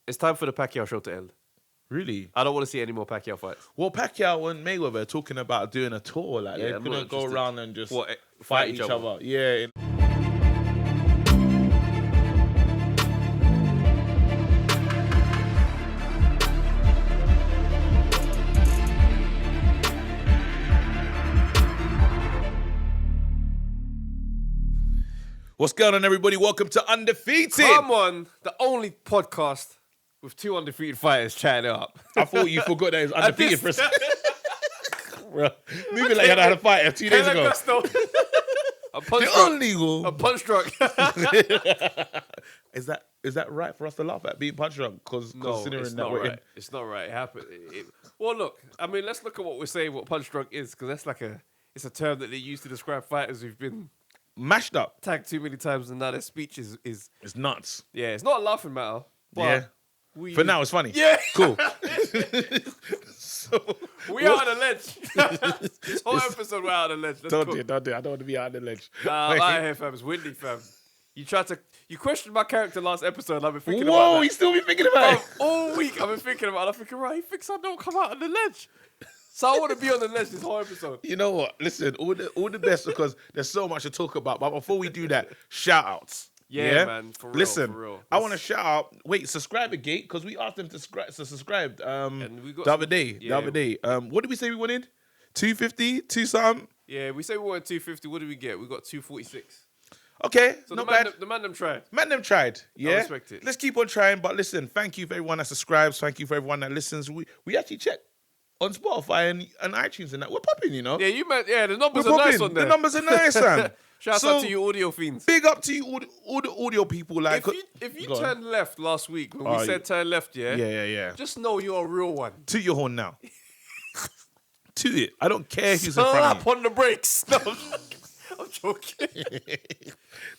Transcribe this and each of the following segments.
It's time for the Pacquiao show to end. Really? I don't want to see any more Pacquiao fights. Well, Pacquiao and Mayweather are talking about doing a tour. Like, they're going to go around and just fight each other. Yeah. What's going on, everybody? Welcome to Undefeated. Come on, the only podcast with two undefeated fighters chatting it up. I thought you forgot that it was undefeated for a second. Bro, moving like you had a fight 2 days ago. A punch The drunk. only one. A punch drunk. Is that right for us to laugh at being punch drunk? Because considering it's that not we're right. It's not right. It happened. Well, look. I mean, let's look at what we're saying. What punch drunk is, because that's like it's a term that they use to describe fighters who've been mashed up, tagged too many times, and now their speech is it's nuts. Yeah, it's not a laughing matter. But for now, it's funny. Yeah, cool. So we are on the ledge. This whole episode, we're out on the ledge. Don't do it. I don't want to be out on the ledge. Nah, I'm out here, fam. It's windy, fam. You questioned my character last episode, and I've been thinking about that. Whoa, you still be thinking about it? All week, I've been thinking about it. I'm thinking, right, he thinks I don't come out on the ledge. So I want to be on the ledge this whole episode. You know what? Listen, all the best, because there's so much to talk about. But before we do that, shout outs. Yeah, man. For real. Listen, for real. I want to shout out. Wait, subscriber gate, because we asked them to subscribe. The other day. What did we say we wanted? 250, 2 something. Yeah, we say we wanted 250. What did we get? We got 246. Okay, so not bad. The man them tried. Yeah, I respect it. Let's keep on trying. But listen, thank you for everyone that subscribes. Thank you for everyone that listens. We actually check on Spotify and iTunes and that. We're popping, you know. Yeah, the numbers are nice on there. The numbers are nice, man. Shout out to you audio fiends. Big up to you, all the audio people. Like, if you turned left last week when we said turn left, yeah. Just know you're a real one. Toot your horn now. Toot it. I don't care who's in front of you. Slap on the brakes. No, I'm joking.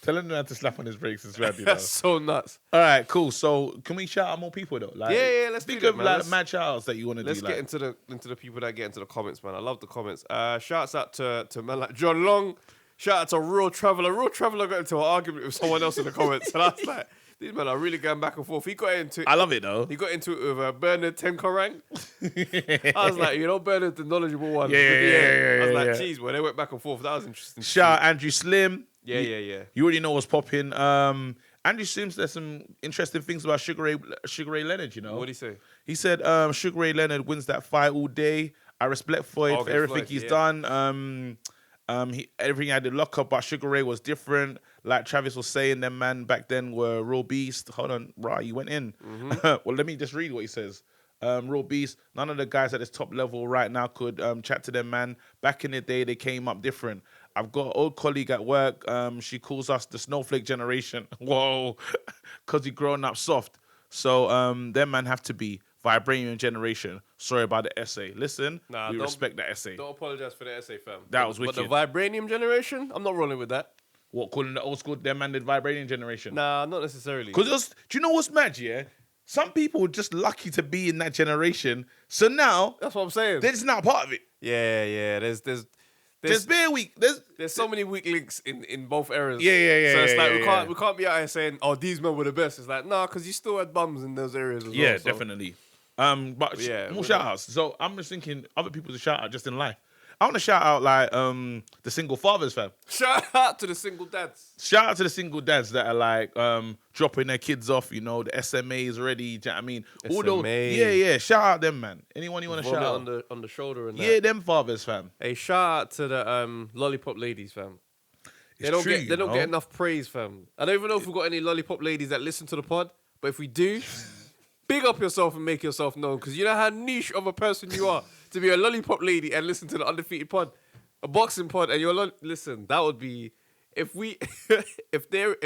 Tell him not to slap on his brakes. It's rad, That's so nuts. All right, cool. So can we shout out more people though? Like, yeah. Let's think do that, of man. like mad shout outs that you want to do. Let's get into the people that get into the comments, man. I love the comments. Shouts out to man like John Long. Shout out to Real Traveller. Real Traveller got into an argument with someone else in the comments, and I was like, these men are really going back and forth. I love it though. He got into it with Bernard Tenkorang. I was like, Bernard's the knowledgeable one. Yeah. I was like, geez, well, they went back and forth. That was interesting. Shout out Andrew Slim. Yeah. You already know what's popping. Andrew Slim said some interesting things about Sugar Ray Leonard, you know. What did he say? He said Sugar Ray Leonard wins that fight all day. I respect Floyd for everything he's done. Everything he had to lock up, but Sugar Ray was different. Like Travis was saying, them man back then were real beast. Hold on, right, you went in. Mm-hmm. Well, let me just read what he says. Real beast. None of the guys at this top level right now could chat to them, man. Back in the day, they came up different. I've got an old colleague at work. She calls us the snowflake generation. Whoa, because we grown up soft. So them man have to be vibranium generation. Sorry about the essay. Listen, we respect the essay. Don't apologize for the essay, fam. That was wicked. But the vibranium generation, I'm not rolling with that. What, calling the old school them man the vibranium generation? Nah, not necessarily. Because do you know what's mad, yeah? Some people are just lucky to be in that generation. So now that's what I'm saying. They're just not part of it. Yeah. There's bare weak. There's so many weak links in both eras. Yeah. So it's like we can't be out here saying, oh, these men were the best. It's like, nah, because you still had bums in those areas as well. Yeah, definitely. But more shout outs. So I'm just thinking other people to shout out just in life. I want to shout out like the single fathers, fam. Shout out to the single dads. Shout out to the single dads that are like dropping their kids off, you know, the SMAs already. Do you know what I mean? All those, yeah. Shout out them, man. Anyone you want to shout out? On the shoulder and that. Them fathers, fam. Hey, shout out to the lollipop ladies, fam. They don't get enough praise, fam. I don't even know if we've got any lollipop ladies that listen to the pod, but if we do, big up yourself and make yourself known, because you know how niche of a person you are to be a lollipop lady and listen to the Undefeated pod, a boxing pod, and listen. That would be if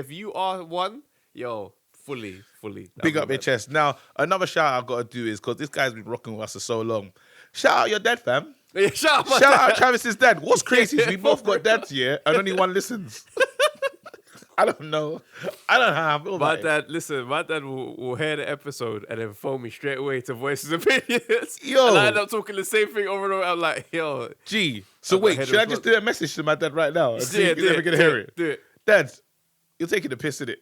you are one, yo, fully. Big up your chest. Now another shout I've got to do is because this guy's been rocking with us for so long. Shout out your dad, fam. Yeah, shout out Travis's dad. What's crazy is we both got dads here and only one listens. I don't know how I feel about it. My dad will hear the episode and then phone me straight away to voice his opinions. Yo. And I end up talking the same thing over and over. I'm like, yo. Gee. So wait, should I just do a message to my dad right now? And see if he's ever going to hear it? Do it. Dad, you're taking the piss in it.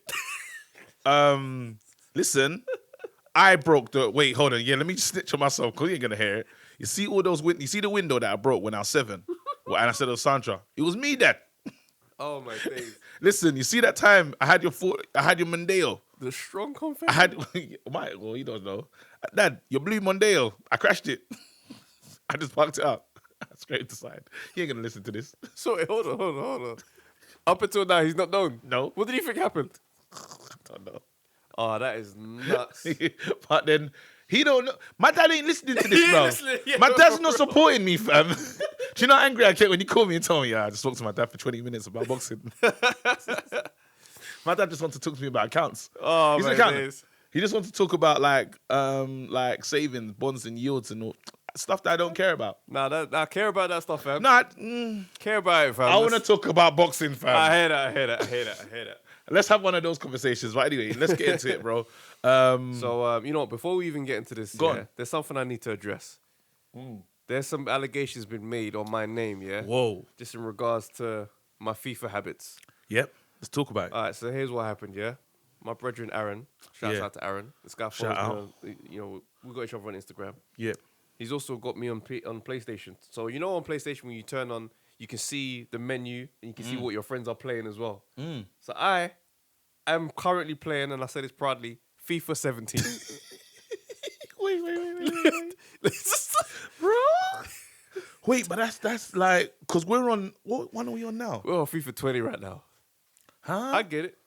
Listen, I broke the. Wait, hold on. Yeah, let me just snitch on myself because you ain't gonna hear it. You see all those. You see the window that I broke when I was 7, and I said it was Sandra. It was me, Dad. Oh my days. Listen, you see that time I had your Mondeo. The strong confession. I had well, you don't know. Dad, your blue Mondeo. I crashed it. I just parked it up. I scraped the side. He ain't gonna listen to this. So hold on. Up until now, he's not known. No. What did you think happened? I don't know. Oh, that is nuts. But then he don't know. My dad ain't listening to this, bro. My dad's not supporting me, fam. Do you know how angry I get when you call me and tell me, I just talked to my dad for 20 minutes about boxing. My dad just wants to talk to me about accounts. Oh, He's my an accountant. days. He just wants to talk about like savings, bonds, and yields and all stuff that I don't care about. Nah, care about that stuff, fam. Nah, care about it, fam. I want to talk about boxing, fam. I hear that. Let's have one of those conversations. But anyway, let's get into it, bro. So, you know what? Before we even get into this, on. there's something I need to address. There's some allegations been made on my name, yeah? Whoa. Just in regards to my FIFA habits. Yep. Let's talk about it. All right, so here's what happened, yeah? My brethren, Aaron. Shouts out to Aaron. This guy follows me on, you know, we got each other on Instagram. Yep. He's also got me on PlayStation. So, you know, on PlayStation, when you turn on, you can see the menu and you can see what your friends are playing as well. So I am currently playing, and I say this proudly, FIFA 17. Wait. Bro. Wait, but that's like, because we're on, what one are we on now? We're on FIFA 20 right now. Huh? I get it.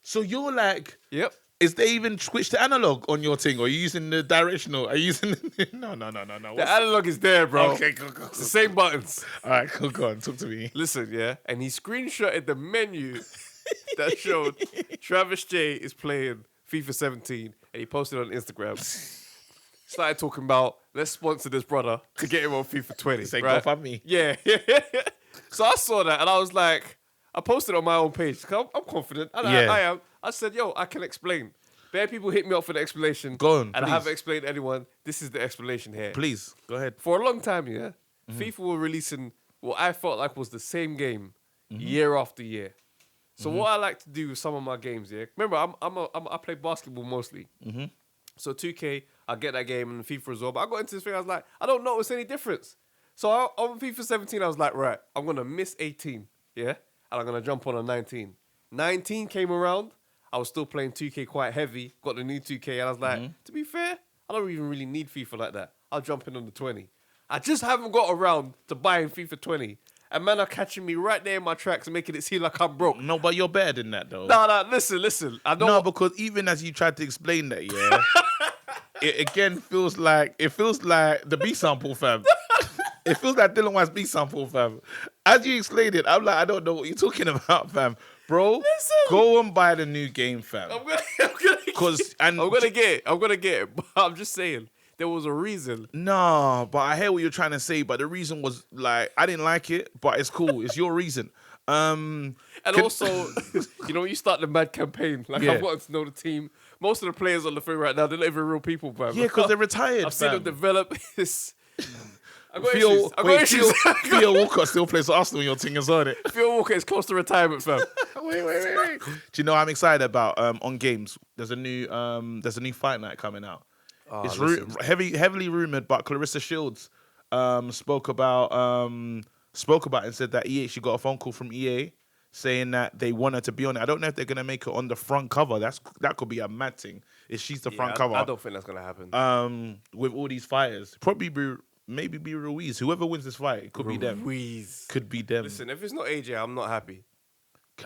So you're like, Yep. is they even switch to analog on your thing? Or are you using the directional? Are you using No. The analog is there, bro. Okay, go. It's the same buttons. All right, go on. Talk to me. Listen, yeah. And he screenshotted the menu that showed Travis J is playing FIFA 17, and he posted on Instagram. Started talking about, let's sponsor this brother to get him on FIFA 20. Say, right? go for me. Yeah. So I saw that, and I was like, I posted on my own page. I'm confident. And I am. I said, yo, I can explain. Bare people hit me up for the explanation. Go on, and please. I haven't explained to anyone. This is the explanation here. Please, go ahead. For a long time, yeah, FIFA were releasing what I felt like was the same game year after year. So what I like to do with some of my games, yeah, remember I play basketball mostly. So 2K, I get that game and FIFA as well. But I got into this thing, I was like, I don't notice any difference. So on FIFA 17, I was like, right, I'm gonna miss 18, yeah, and I'm gonna jump on a 19. 19 came around. I was still playing 2K quite heavy. Got the new 2K, and I was like, to be fair, I don't even really need FIFA like that. I'll jump in on the 20. I just haven't got around to buying FIFA 20. And man are catching me right there in my tracks and making it seem like I'm broke. No, but you're better than that, though. No, listen. I don't. No, because even as you tried to explain that, yeah, it again feels like the B sample, fam. It feels like Dylan White's B sample, fam. As you explained it, I'm like, I don't know what you're talking about, fam. Bro, listen. Go and buy the new game, fam. I'm gonna get it. But I'm just saying, there was a reason. No, but I hear what you're trying to say. But the reason was like, I didn't like it, but it's cool. It's your reason. Also, you know, you start the mad campaign. Like, I've gotten to know the team. Most of the players on the thing right now, they're not even real people, fam. Yeah, because they're retired. I've seen them develop. I got issues. Theo Walker still plays for Arsenal in your team as well. Theo Walker is close to retirement, fam. Wait. Do you know what I'm excited about? On games, there's a new fight night coming out. It's heavily rumored, but Clarissa Shields spoke about it and said that she got a phone call from EA saying that they want her to be on it. I don't know if they're gonna make her on the front cover. That could be a mad thing if she's the front cover. I don't think that's gonna happen. With all these fighters, maybe be Ruiz. Whoever wins this fight, it could be them. Could be them. Listen, if it's not AJ, I'm not happy.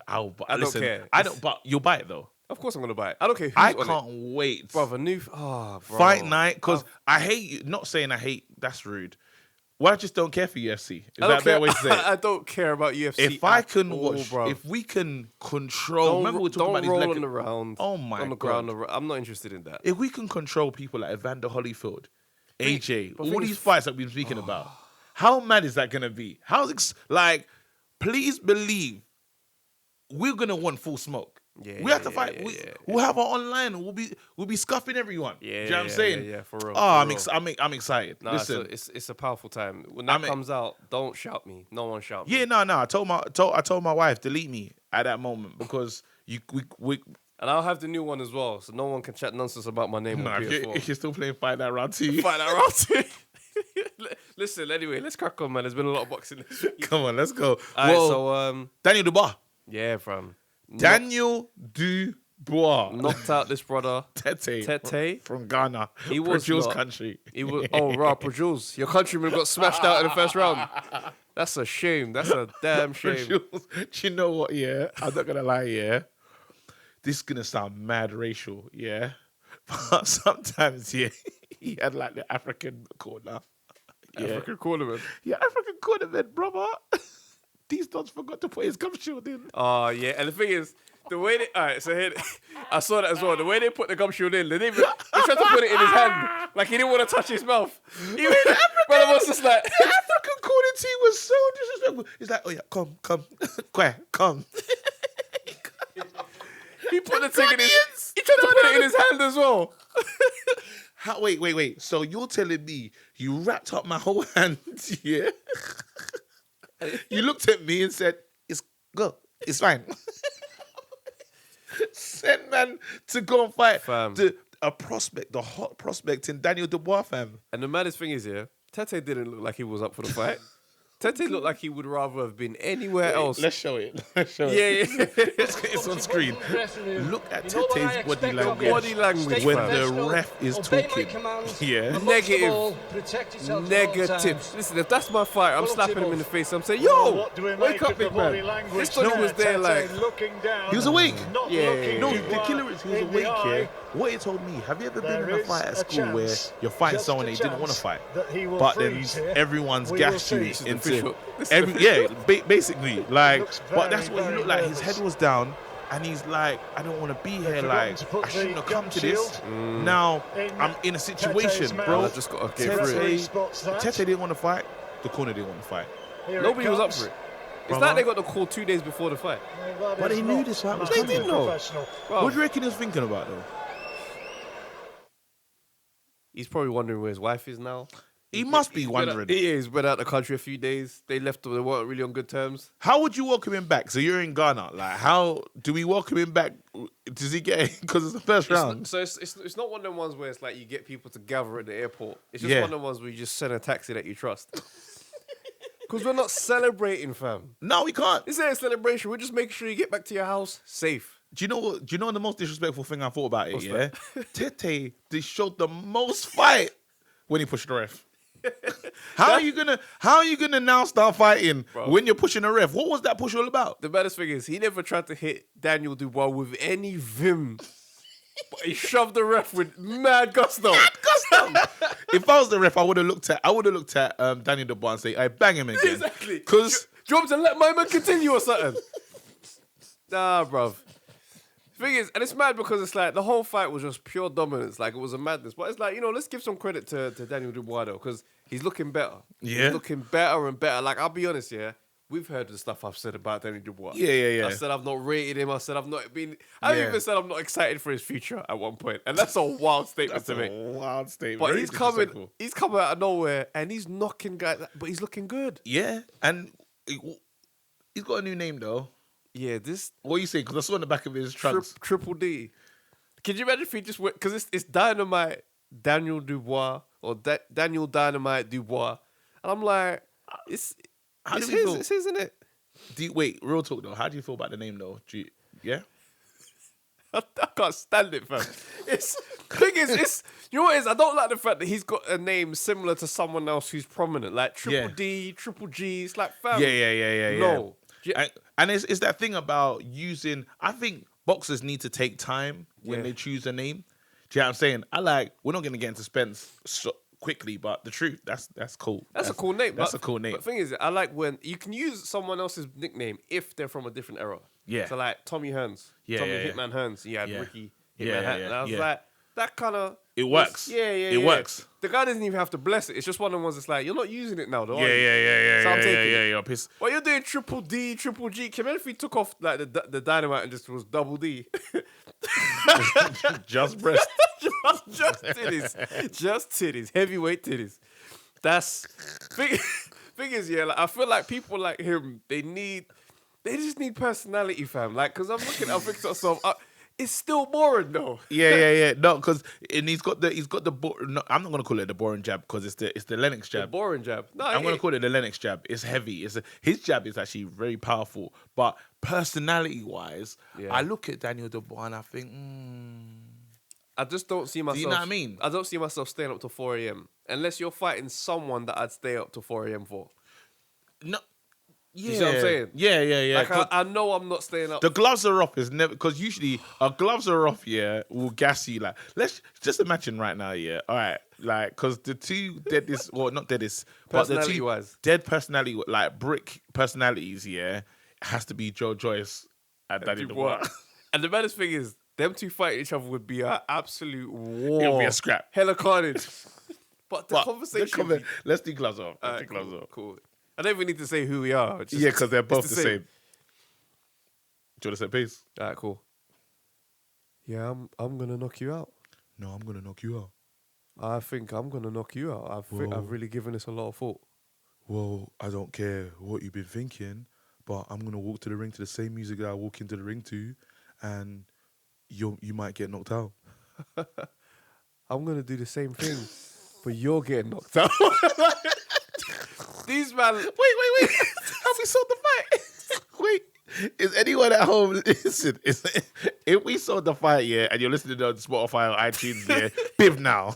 I don't care. But you'll buy it though. Of course I'm gonna buy it. I don't care who's I on can't it. wait. Bro, Fight night, because I hate you. Not saying I hate, that's rude. Well, I just don't care for UFC. Is that a better way to say it? I don't care about UFC. If I can watch, bro. If we can control, remember we were talking about these on the round. Oh my on the God. ground. I'm not interested in that. If we can control people like Evander Holyfield, AJ, all these fights that we've been speaking about, how mad is that gonna be? Please believe we're gonna want full smoke. We have to fight. We'll have our online. We'll be scuffing everyone. Do you know what I'm saying? Yeah, for real. Oh, I'm excited. Nah, listen, it's a powerful time. When that comes out, don't shout me. No one shout me. Yeah, no. I told my wife delete me at that moment because And I'll have the new one as well, so no one can chat nonsense about my name on PS4. If you're still playing Fight Night Round 2. Fight Night Round 2. Listen, anyway, let's crack on, man. There's been a lot of boxing this week. Come on, let's go. All right, so Daniel Dubois. Yeah, fam. Daniel Dubois knocked out this brother Tete from Ghana. He was Jules' country. He was Jules. Your countryman got smashed out in the first round. That's a shame. That's a damn shame. Jules, do you know what? Yeah, I'm not gonna lie. Yeah, this is gonna sound mad racial. Yeah, but sometimes he had like the African corner. Yeah. African cornerman. Yeah, African cornerman, brother. These dogs forgot to put his gum shield in. Oh, yeah. And the thing is, the way they... All right, so here... I saw that as well. The way they put the gum shield in, they tried to put it in his hand. Like, he didn't want to touch his mouth. Brother was just like... The African corner team was so disrespectful. He's like, oh, yeah, come. Come. He put the thing in his... He tried to put it in his hand as well. Wait. So you're telling me you wrapped up my whole hand, yeah? You looked at me and said, it's good. It's fine. Send man to go and fight a prospect, the hot prospect in Daniel Dubois, fam. And the maddest thing is, Tete didn't look like he was up for the fight. Tete looked like he would rather have been anywhere else. Let's show it. Yeah. It's on screen. Look at Tete's body language. Body language when fam. the ref is talking. Yeah. Negative. Listen, if that's my fight, I'm slapping him in the face. I'm saying, yo, wake up, big man. This dog was there like... He was awake. Yeah. No, the killer is he was awake, yeah. What he told me, have you ever been in a fight at school where you're fighting someone they didn't want to fight, but then everyone's gassed you into basically, like, but that's what he looked like. His head was down, and he's like, I don't want to be here. Like, I shouldn't have come to this. Now I'm in a situation, bro. I just got to get through it. Tete didn't want to fight. The corner didn't want to fight. Nobody was up for it. It's like they got the call 2 days before the fight. But they knew this fight was coming. They didn't know. What do you reckon he was thinking about, though? He's probably wondering where his wife is now. He must be wondering. He's been out the country a few days. They weren't really on good terms. How would you welcome him back? So you're in Ghana. Like, how do we welcome him back? Does he get it? Because it's the first round. So it's not one of them ones where it's like you get people to gather at the airport. It's just one of them ones where you just send a taxi that you trust. Because we're not celebrating, fam. No, we can't. This ain't a celebration. We're just making sure you get back to your house safe. Do you know the most disrespectful thing I thought about it? Yeah, Tete, they showed the most fight when he pushed the ref. How are you gonna now start fighting when you're pushing the ref? What was that push all about? The baddest thing is he never tried to hit Daniel Dubois with any vim. But he shoved the ref with mad gusto. If I was the ref, I would have looked at Daniel Dubois and say, I bang him again. Exactly. Because do you want me to let my man continue or something? Nah, bruv. Thing is, and it's mad because it's like the whole fight was just pure dominance. Like, it was a madness. But it's like, let's give some credit to Daniel Dubois, though, because he's looking better. Yeah. He's looking better and better. Like, I'll be honest, we've heard the stuff I've said about Daniel Dubois. Yeah. I said I've not rated him. I said I've not been... I've even said I'm not excited for his future at one point. And that's a wild statement to make. Wild statement. But he's coming out of nowhere and he's knocking guys, but he's looking good. Yeah, and he's got a new name, though. Yeah, this... What are you saying? Because I saw in the back of his trunks. Triple D. Can you imagine if he just went... Because it's Dynamite Daniel Dubois or Daniel Dynamite Dubois. And I'm like, it's his, isn't it? Wait, real talk, though. How do you feel about the name, though? Yeah? I can't stand it, fam. Thing is, you know what it is? I don't like the fact that he's got a name similar to someone else who's prominent. Like Triple D, Triple G. It's like, fam. Yeah. No. And it's that thing about using... I think boxers need to take time when they choose a name. Do you know what I'm saying? We're not going to get into Spence quickly, but the truth, that's cool. That's a cool name. That's a cool name. But the thing is, I like when you can use someone else's nickname if they're from a different era. Yeah. So like Tommy Hearns. Tommy Hitman Hearns. He had Ricky Hitman Hearns. And I was like, that kind of... It works. It works. The guy doesn't even have to bless it. It's just one of the ones that's like, you're not using it now, though. Yeah. So I'm taking it. You're pissed. Well, you're doing Triple D, Triple G. Can you imagine if he took off like the Dynamite and just was Double D? Just breast. just titties. Just titties. Heavyweight titties. That's... Thing is, like, I feel like people like him, they just need personality, fam. Like, because I'm thinking to myself, it's still boring though. Yeah. No, because he's got the. No, I'm not gonna call it the boring jab because it's the Lennox jab. The boring jab. No, I'm gonna call it the Lennox jab. It's heavy. His jab is actually very powerful, but personality wise, I look at Daniel Dubois and I think, I just don't see myself. Do you know what I mean? I don't see myself staying up till 4 a.m. unless you're fighting someone that I'd stay up till 4 a.m. for. No. Yeah. You see what I'm saying? Yeah. Like I know I'm not staying up. The gloves are off is never, because usually our gloves are off, will gas you. Like, let's just imagine right now, all right, like, because the two deadest, well, not deadest, but the two wise. Dead personality, like brick personalities, has to be Joe Joyce and Danny Dubois. And the baddest thing is, them two fighting each other would be an absolute war. It'll be a scrap. Hella carnage. But the conversation. Let's do gloves off. Gloves off. Cool. I don't even need to say who we are. Because they're both the same. Do you want to say peace? All right, cool. Yeah, I'm gonna knock you out. No, I'm gonna knock you out. I think I'm gonna knock you out. I've really given this a lot of thought. Well, I don't care what you've been thinking, but I'm gonna walk to the ring to the same music that I walk into the ring to, and you might get knocked out. I'm gonna do the same thing, but you're getting knocked out. These man. Wait. Have we sold the fight? Wait. Is anyone at home? Listen, if we sold the fight, and you're listening on Spotify or iTunes, biv now.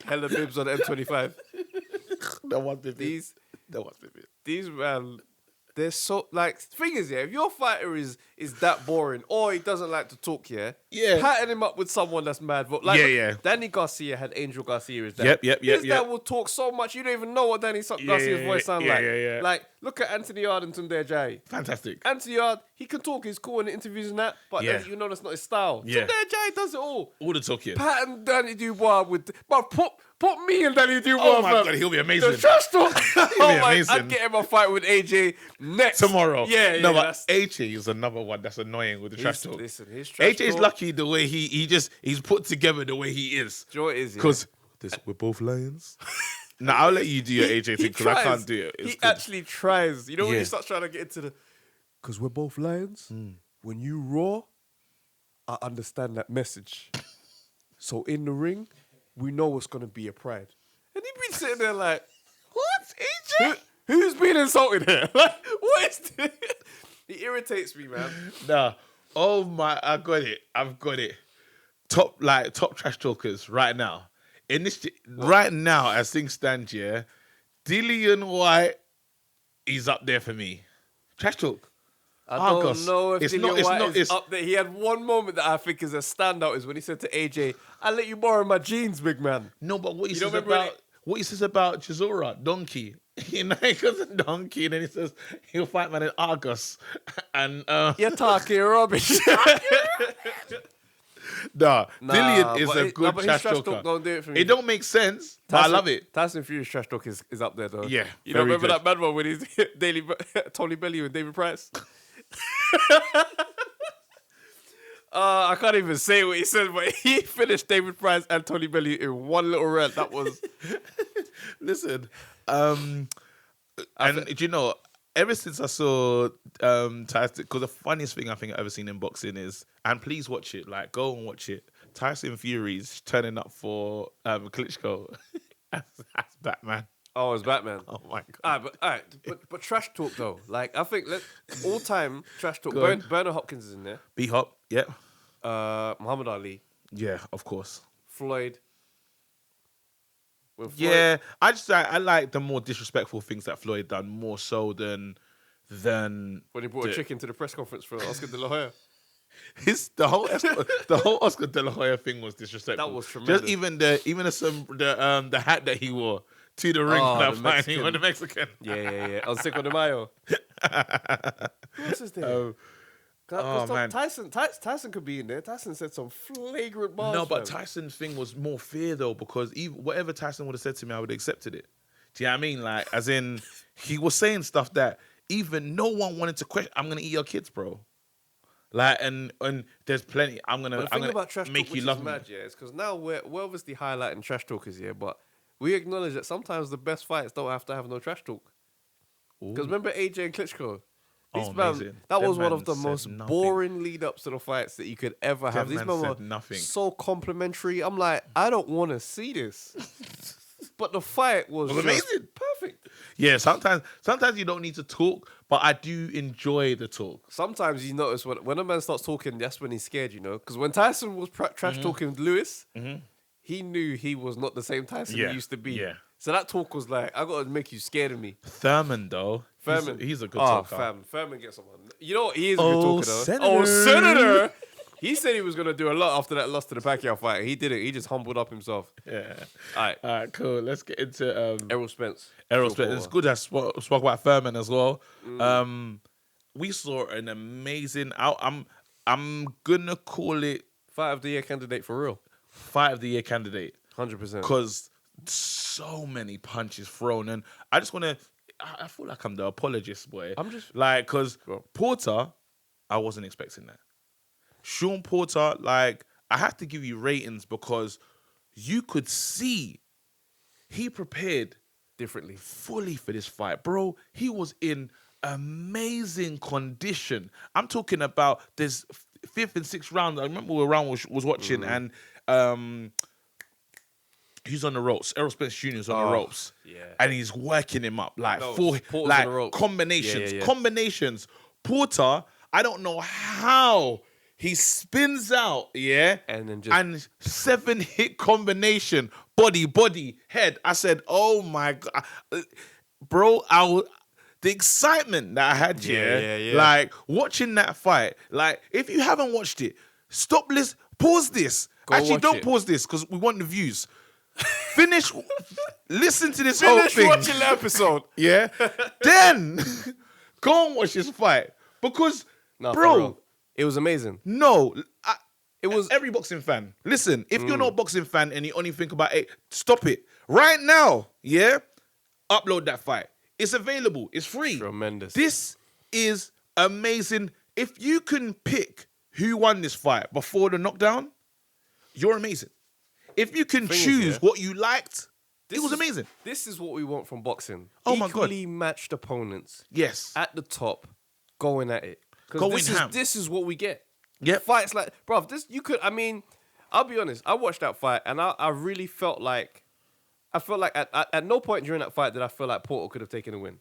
Hella bibs on M25. No one's bibbing. These man, they're so like. Thing is, if your fighter is that boring or he doesn't like to talk, patting him up with someone that's mad. But like, Danny Garcia had Angel Garcia as dad. Yep. His dad will talk so much you don't even know what Danny Garcia's voice sounds like. Yeah. Like, look at Anthony Yard and Tunde Jai. Fantastic. Anthony Yard, he can talk. He's cool in the interviews and that, but you know that's not his style. Yeah. Tunde Jai does it all. All the talking. Patting Danny Dubois with, but put me and Danny Dubois. Oh my God, he'll be amazing. The trash talk. Amazing. I'd get him a fight with AJ next tomorrow. Yeah. No, but AJ is another one that's annoying with the trash talk. Listen, his trash AJ's talk, lucky the way he's put together the way he is. Joy is because we're both lions. No, I'll let you do your AJ thing because I can't do it. He actually tries. You know when you start trying to get into the, because we're both lions. When you roar, I understand that message. So in the ring, we know what's gonna be a pride. And he'd be sitting there like, what, AJ? Who's being insulted here? Like, what is this? He irritates me, man. Nah. Oh my, I've got it. Top trash talkers right now. Right now, as things stand here, Dillian White is up there for me. Trash talk. I don't know if Dillian White is up there. He had one moment that I think is a standout is when he said to AJ, "I'll let you borrow my jeans, big man." No, but what he says about Chisora, donkey. You know, he goes a donkey, and then he says he'll fight man in Argos. And you're talking rubbish. Nah, Dillian is a good trash talker. Don't do it for me. It don't make sense, but I love it. Tyson Fury's trash talk is up there, though. Yeah, you don't remember that bad one when he's Tony Bellew and David Price? I can't even say what he said, but he finished David Price and Tony Bellew in one little rant. That was. Listen, and you know, ever since I saw Tyson, because the funniest thing I think I've ever seen in boxing is, and please watch it, like go and watch it. Tyson Fury's turning up for Klitschko as Batman. Oh, it's Batman. Oh my God. All right, but trash talk though. Like I think all time trash talk. Bernard Hopkins is in there. B-Hop, yeah. Muhammad Ali. Yeah, of course. Floyd. Yeah, I like the more disrespectful things that Floyd done more so than when he brought a chicken to the press conference for Oscar De La Hoya. The whole Oscar De La Hoya thing was disrespectful. That was tremendous. Just even the hat that he wore to the ring that fight he won the Mexican. Yeah. On Cinco de Mayo. Who else is there? Man. Tyson could be in there. Tyson said some flagrant bars. No, but Tyson's thing was more fear though, because whatever Tyson would have said to me, I would have accepted it. Do you know what I mean? Like, as in, he was saying stuff that even no one wanted to question. I'm gonna eat your kids, bro. Like, and there's plenty. I'm gonna make you love me. Yeah, it's because now we're obviously highlighting trash talkers here, but we acknowledge that sometimes the best fights don't have to have no trash talk. Because remember AJ and Klitschko. These amazing. that Them was one man of the said most nothing. boring lead-ups to the fights that you could ever have. Them These man men were said nothing. so complimentary. I'm like, I don't want to see this. But the fight was just amazing. perfect. Yeah, sometimes you don't need to talk, but I do enjoy the talk. Sometimes you notice when a man starts talking, that's when he's scared, you know? Because when Tyson was trash talking with Lewis, he knew he was not the same Tyson he used to be. Yeah. So that talk was like, I got to make you scared of me. Thurman, though. Thurman. He's a good talker. Thurman gets someone. You know what? He is a good talker, though. Senator. Senator! He said he was going to do a lot after that loss to the Pacquiao fight. He didn't. He just humbled up himself. Yeah. All right, cool. Let's get into Errol Spence. Errol Spence. It's good to spoke about Thurman as well. We saw an amazing I'm gonna call it Fight of the year candidate for real. Fight of the year candidate. 100%. Because so many punches thrown, and I just wanna I feel like I'm the apologist, boy. I'm just like, because Porter, I wasn't expecting that. Shawn Porter, like, I have to give you ratings because you could see he prepared differently, fully for this fight, bro. He was in amazing condition. I'm talking about this 5th and 6th round. I remember where Round was watching, and he's on the ropes. Errol Spence Jr. is on the ropes, and he's working him up like combinations. Porter, I don't know how. He spins out, and then just 7-hit combination, body, head. I said, "Oh my God, bro!" The excitement that I had, like watching that fight. Like, if you haven't watched it, stop, pause this. Actually, don't pause this because we want the views. Listen to this whole thing. Finish watching the episode, Then go and watch this fight because, bro. It was amazing. No, it was every boxing fan. Listen, if you're not a boxing fan and you only think about it, stop it right now. Upload that fight. It's available. It's free. Tremendous. This is amazing. If you can pick who won this fight before the knockdown, you're amazing. If you can choose what you liked, it was amazing. This is what we want from boxing. Oh my God. Equally matched opponents. Yes. At the top, going at it. This is what we get. Yeah. Fights like, bruv, I'll be honest. I watched that fight and I really felt like, at no point during that fight did I feel like Porter could have taken a win.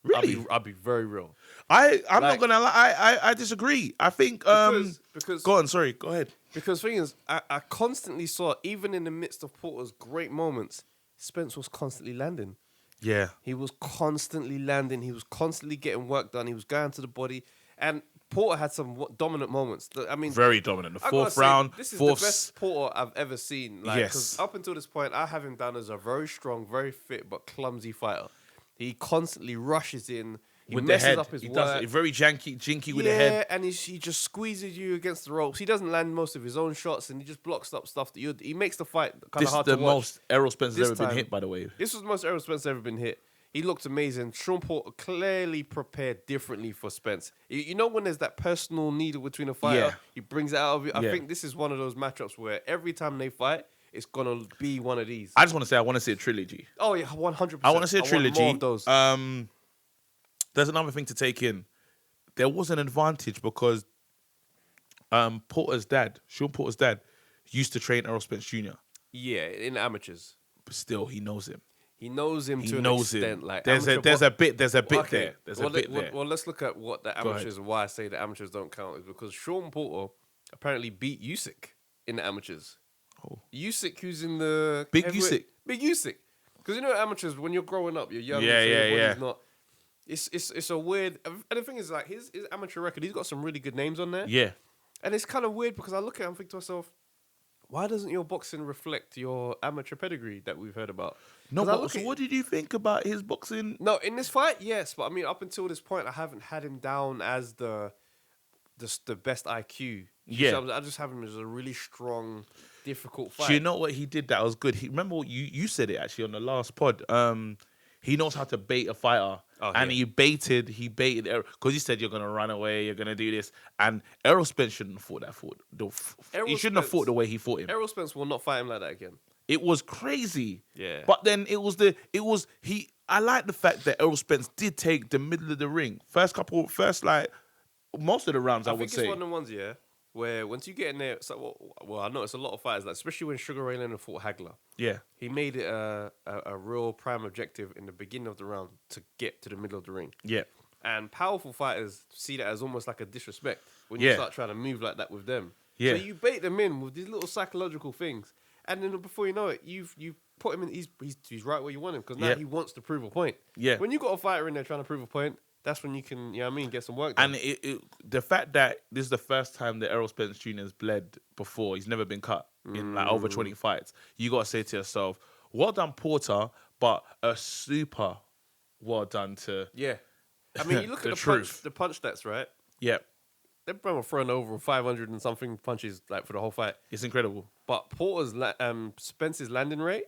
Really? I'll be very real. I'm not gonna lie. I disagree. I think because go on. Sorry. Go ahead. Because thing is, I constantly saw, even in the midst of Porter's great moments, Spence was constantly landing. Yeah. He was constantly landing. He was constantly getting work done. He was going to the body. And Porter had some dominant moments. I mean, very dominant. The 4th round. This is the best Porter I've ever seen. Like, yes. Because up until this point, I have him down as a very strong, very fit, but clumsy fighter. He constantly rushes in. He with messes the head. up his he work. does it very jinky with the head. Yeah, and he just squeezes you against the ropes. He doesn't land most of his own shots, and he just blocks up stuff that he makes the fight kind of hard to watch. This is the most Errol Spence has ever been hit, by the way. This was the most Errol Spence ever been hit. He looked amazing. Shawn Porter clearly prepared differently for Spence. You know when there's that personal needle between a fighter, he brings it out of you. I think this is one of those matchups where every time they fight, it's gonna be one of these. I just want to say I want to see a trilogy. Oh yeah, 100%. I want to see a trilogy. More of those. There's another thing to take in. There was an advantage because Shawn Porter's dad, used to train Errol Spence Jr. Yeah, in amateurs. But still, he knows him. He knows him to an extent. Like, there's a bit there. Well, let's look at what the amateurs and why I say the amateurs don't count is because Shawn Porter apparently beat Usyk in the amateurs. Oh. Usyk, who's in the Big Usyk. Because you know amateurs, when you're growing up, you're young. Not. It's a weird. And the thing is, like his amateur record, he's got some really good names on there. Yeah. And it's kind of weird because I look at it and think to myself, why doesn't your boxing reflect your amateur pedigree that we've heard about? No, but so what did you think about his boxing? No, in this fight, yes, but I mean, up until this point, I haven't had him down as the best IQ. Yeah, I just have him as a really strong, difficult fight. Do you know what he did that was good? Remember what you said it actually on the last pod. He knows how to bait a fighter. He baited Errol because he said you're gonna run away, you're gonna do this, and Errol Spence shouldn't have fought that. He shouldn't have fought the way he fought him. Errol Spence will not fight him like that again. It was crazy. Yeah. But then I like the fact that Errol Spence did take the middle of the ring. Most of the rounds, I would say. I think it's one of the ones, yeah, where once you get in there, well, I noticed a lot of fighters, like, especially when Sugar Ray Leonard fought Hagler. Yeah. He made it a real prime objective in the beginning of the round to get to the middle of the ring. Yeah. And powerful fighters see that as almost like a disrespect when you start trying to move like that with them. Yeah. So you bait them in with these little psychological things. And then before you know it, you've put him in, he's right where you want him because now he wants to prove a point. Yeah. When you got a fighter in there trying to prove a point, that's when you can, you know what I mean, get some work done. And the fact that this is the first time that Errol Spence Jr. has bled before, he's never been cut in like over 20 fights. You got to say to yourself, well done, Porter, but a super well done to... Yeah. I mean, you look at the punch stats, right? Yeah. They're probably throwing over 500 and something punches like for the whole fight. It's incredible. But Porter's Spence's landing rate,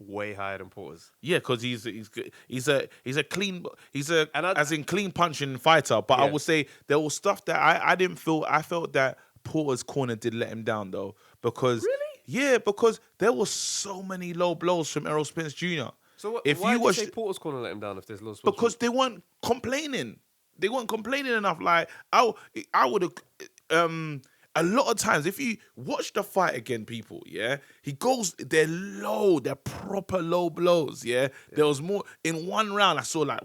way higher than Porter's. Yeah, because he's a clean as in clean punching fighter. But I would say there was stuff that I didn't feel. I felt that Porter's corner did let him down though, because because there was so many low blows from Errol Spence Jr. So why did you say Porter's corner let him down if there's low blows? Because they weren't complaining. They weren't complaining enough. Like I would have. A lot of times, if you watch the fight again, people, they're low, they're proper low blows, There was more in one round. I saw at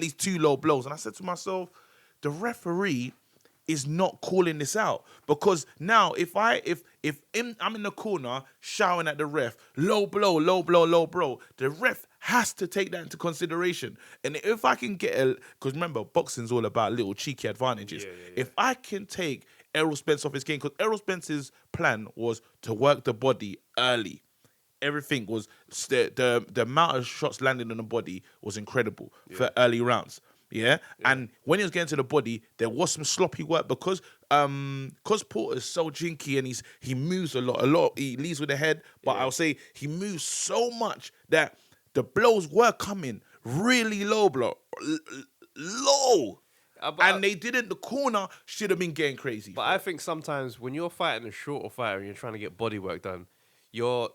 least two low blows, and I said to myself, the referee is not calling this out because now if I'm in the corner shouting at the ref, low blow, the ref has to take that into consideration. And if I can get because remember, boxing's all about little cheeky advantages. If I can take Errol Spence off his game, because Errol Spence's plan was to work the body early. Everything was the amount of shots landing on the body was incredible for early rounds. And when he was getting to the body, there was some sloppy work because Porter's so jinky and he moves a lot. He leads with the head, but I'll say he moves so much that the blows were coming really low, low. And they didn't. The corner should have been getting crazy. But I think sometimes when you're fighting a shorter fighter and you're trying to get body work done, your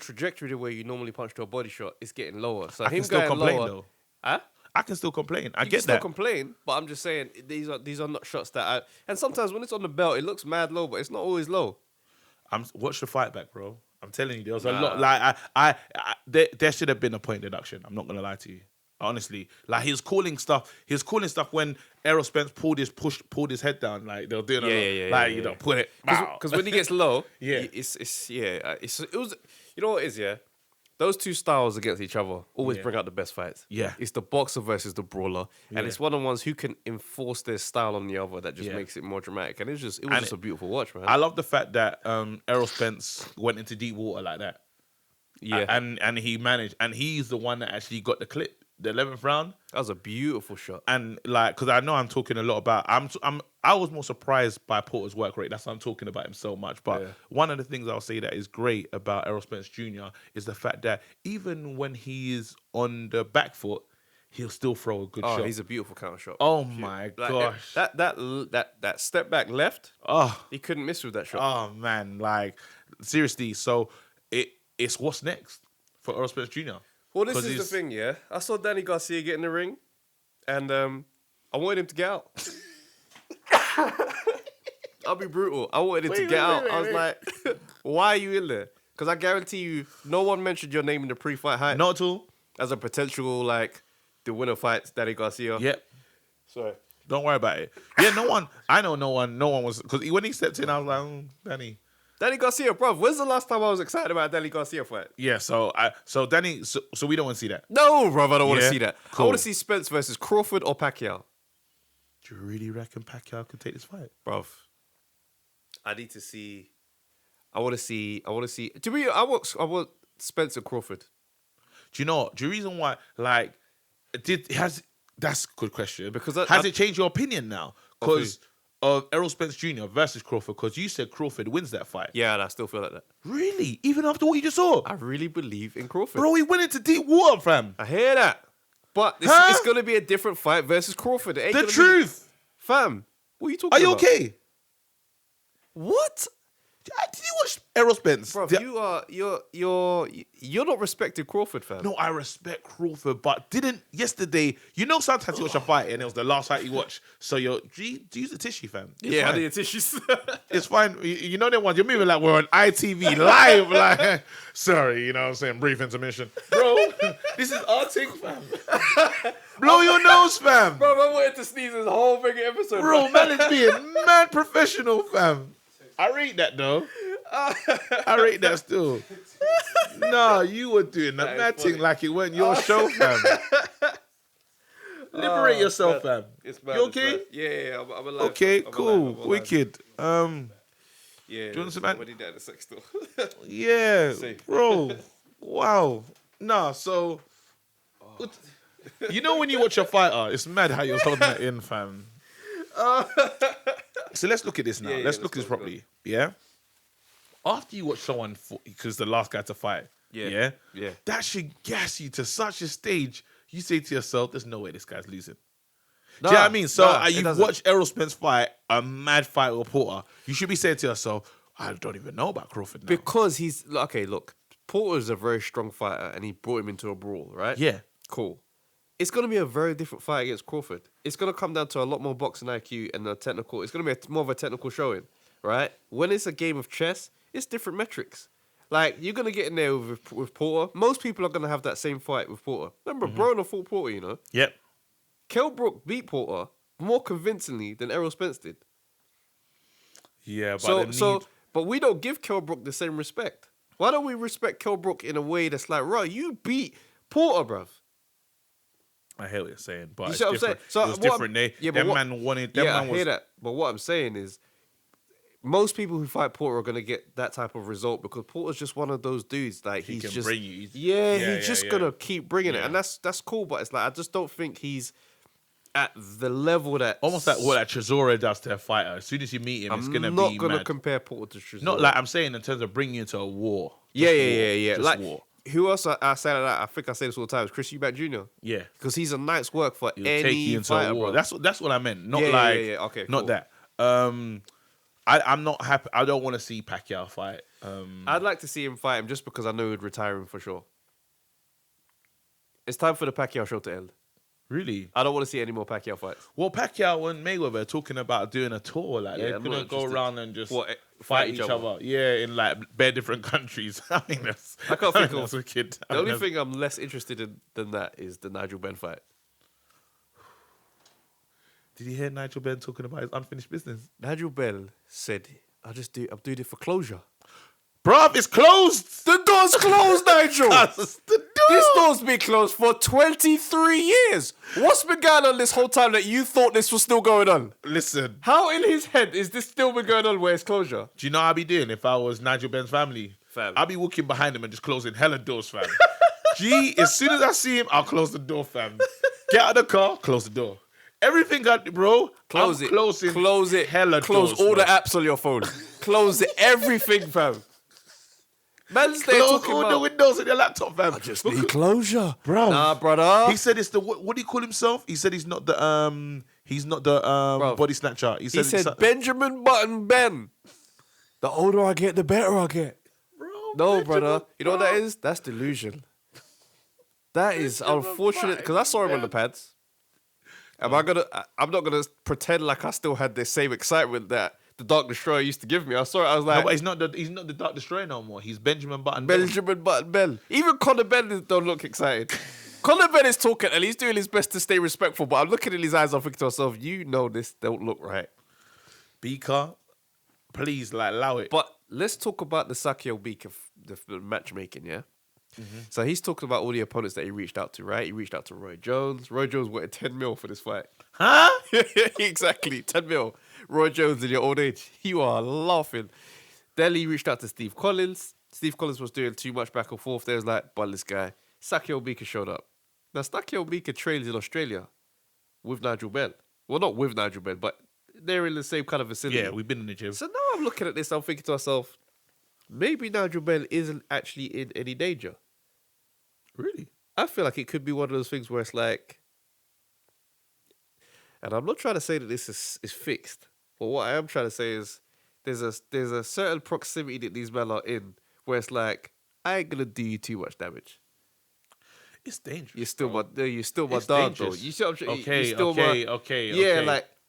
trajectory to where you normally punch to a body shot is getting lower. So I can still complain though. Huh? I can still complain. I get that. You can still complain, but I'm just saying these are not shots that and sometimes when it's on the belt, it looks mad low, but it's not always low. Watch the fight back, bro. I'm telling you, there was a lot. Like there should have been a point deduction. I'm not gonna lie to you. Honestly, like he was calling stuff when Errol Spence pulled his head down, like they were doing put it because when he gets low, it was, you know what it is, those two styles against each other always bring out the best fights. Yeah, it's the boxer versus the brawler, and it's one of the ones who can enforce their style on the other that just makes it more dramatic, and it was just a beautiful watch, man. I love the fact that Errol Spence went into deep water like that, and he managed, and he's the one that actually got the clip. The 11th round. That was a beautiful shot. And because I know I'm talking a lot about, I was more surprised by Porter's work rate. That's why I'm talking about him so much. But one of the things I'll say that is great about Errol Spence Jr. is the fact that even when he is on the back foot, he'll still throw a good shot. Oh, he's a beautiful counter shot. Oh my gosh. That step back left, he couldn't miss with that shot. Oh man, seriously. So it's what's next for Errol Spence Jr.? Well, this is the thing, I saw Danny Garcia get in the ring, and I wanted him to get out. I'll be brutal. I wanted him to get out. I was like, why are you in there? Because I guarantee you, no one mentioned your name in the pre-fight hype. Not at all. As a potential, the winner fights Danny Garcia. Yep. Sorry. Don't worry about it. Yeah, no one. I know no one was... Because when he stepped in, I was like, Danny Garcia, bro. When's the last time I was excited about a Danny Garcia fight? Yeah, so Danny, so we don't want to see that. No, bro, I don't want to see that. Cool. I want to see Spence versus Crawford or Pacquiao. Do you really reckon Pacquiao could take this fight, bro? I need to see. I want to see. To me, I want Spence and Crawford. Do you know what? The reason why, that's a good question. Because has it changed your opinion now? Because of Errol Spence Jr. versus Crawford, because you said Crawford wins that fight. Yeah, and I still feel like that. Really? Even after what you just saw? I really believe in Crawford. Bro, he went into deep water, fam. I hear that. But it's going to be a different fight versus Crawford. The truth. Fam, what are you talking about? Are you okay? What? Did you watch Errol Spence. Bro, you're not respecting Crawford, fam. No, I respect Crawford, but didn't yesterday. You know, sometimes you watch a fight and it was the last fight you watch, so use the tissue, fam. It's I fine. need a tissues. It's fine. You know that one. You're moving like we're on ITV live. Like, sorry, you know what I'm saying? Brief intermission, bro. This is our thing, fam. Blow your nose, fam. Bro, I wanted to sneeze this whole freaking episode. Bro, man is being mad professional, fam. I rate that though. I rate that still. Nah, you were doing the mad thing like it weren't your show, fam. Liberate yourself, fam. It's mad, you okay? Yeah, I'm alive. Okay, I'm cool, alive. wicked. Yeah, do you want some man? When he died at sex still. Yeah, bro. Wow. Nah, so you know when you watch a fighter, it's mad how you're holding that in, fam. So let's look at this now. Let's look at this properly. Yeah. After you watch someone, because the last guy to fight, yeah, that should gas you to such a stage. You say to yourself, "There's no way this guy's losing." Do you know what I mean? So you've watched Errol Spence fight a mad fight reporter. You should be saying to yourself, "I don't even know about Crawford now." Because he's okay. Look, Porter's a very strong fighter, and he brought him into a brawl, right? Yeah, cool. It's going to be a very different fight against Crawford. It's going to come down to a lot more boxing IQ and a technical. It's going to be more of a technical showing, right? When it's a game of chess, it's different metrics. Like, you're going to get in there with Porter. Most people are going to have that same fight with Porter. Remember, Broner fought Porter, you know? Yep. Kell Brook beat Porter more convincingly than Errol Spence did. Yeah, but but we don't give Kell Brook the same respect. Why don't we respect Kell Brook in a way that's like, right, you beat Porter, bruv. I hear what you're saying, but it's different. So it was different. I hear that. But what I'm saying is, most people who fight Porter are going to get that type of result because Porter's just one of those dudes. Like he can just bring you. He's just gonna keep bringing it, and that's cool. But it's like I just don't think he's at the level that almost like what that Chisora does to a fighter. As soon as you meet him, it's gonna be I'm not gonna mad. compare Porter to Chisora. Not like I'm saying in terms of bringing you into a war. Yeah. Like war. who else I say that? I think I say this all the time. Is Chris Eubank Jr. Yeah, because he's a night's work for He'll any take you into fighter, a war. bro. That's what I meant. Not Okay, not cool. that. I'm not happy. I don't want to see Pacquiao fight. I'd like to see him fight him just because I know he'd retire him for sure. It's time for the Pacquiao show to end. Really? I don't want to see any more Pacquiao fights. Well, Pacquiao and Mayweather are talking about doing a tour. Like they're gonna go around and just fight each other. Yeah, in like bare different countries. I mean, I can't think of that's wicked. The only thing I'm less interested in than that is the Nigel Benn fight. Did you hear Nigel Benn talking about his unfinished business? Nigel Benn said, I'm doing it for closure. Bruv, it's closed. The door's closed, Nigel. The door. This door's been closed for 23 years. What's been going on this whole time that you thought this was still going on? Listen. How in his head is this still been going on where it's closure? Do you know what I'd be doing if I was Nigel Benn's family? Fam. I'd be walking behind him and just closing hella doors, fam. As soon as I see him, I'll close the door, fam. Get out of the car, close the door. Everything bro. Close it. Close it. Hella close doors, all bro. the apps on your phone. Close it. Everything, fam. Man's there Close talking all about the windows in your laptop, fam. I just need closure, bro. Nah, brother. He said it's the what do you call himself? He said he's not the body snatcher. He said Benjamin Button Ben. The older I get, the better I get. Bro, no, Benjamin, brother. You know what that is? That's delusion. That is unfortunate because I saw him on the pads. I'm not gonna pretend like I still had the same excitement that the Dark Destroyer used to give me. I saw it. I was like, no, but he's not the Dark Destroyer no more. He's Benjamin Button. Benjamin Button Bell. Even Conor Benn don't look excited. Conor Benn is talking and he's doing his best to stay respectful. But I'm looking in his eyes. I'm thinking to myself, you know this don't look right. Beaker, please allow it. But let's talk about the Pacquiao Beaker the matchmaking. Yeah. Mm-hmm. So he's talking about all the opponents that he reached out to, right? He reached out to Roy Jones. Roy Jones wanted 10 mil for this fight. Huh? Exactly, 10 mil. Roy Jones in your old age. You are laughing. Then he reached out to Steve Collins. Steve Collins was doing too much back and forth. There was like, but this guy. Pacquiao Beaker showed up. Now, Pacquiao Beaker trains in Australia with Nigel Benn. Well, not with Nigel Benn, but they're in the same kind of vicinity. Yeah, we've been in the gym. So now I'm looking at this, I'm thinking to myself, maybe Nigel Benn isn't actually in any danger. Really? I feel like it could be one of those things where it's like, and I'm not trying to say that this is fixed, but what I am trying to say is there's a certain proximity that these men are in where it's like, I ain't gonna do you too much damage. It's dangerous. You're still my dog, dangerous. though. You see what I'm saying? Okay, you're still okay. Yeah,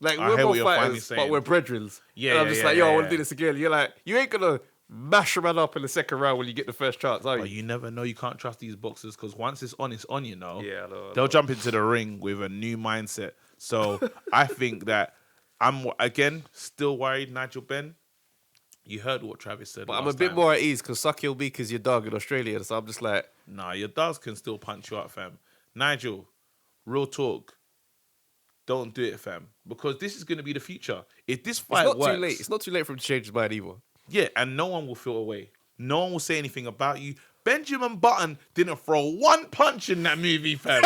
like I we're hear what both you're fighters, saying. but we're brethren. Yeah, and I'm just like, yo, I want yeah. to do this again. You're like, you ain't gonna mash a man up in the second round when you get the first chance, are you? But you never know. You can't trust these boxers because once it's on, you know. Yeah, I know. They'll jump into the ring with a new mindset. So I think that I'm, again, still worried, Nigel Benn. You heard what Travis said. But I'm a bit more at ease because suck your beak because your dog in Australia. So I'm just like, nah, your dogs can still punch you up, fam. Nigel, real talk. Don't do it, fam. Because this is going to be the future. If this fight it's not works, too late. It's not too late for him to change his mind either. yeah, and no one will feel away. No one will say anything about you. Benjamin Button didn't throw one punch in that movie, fam.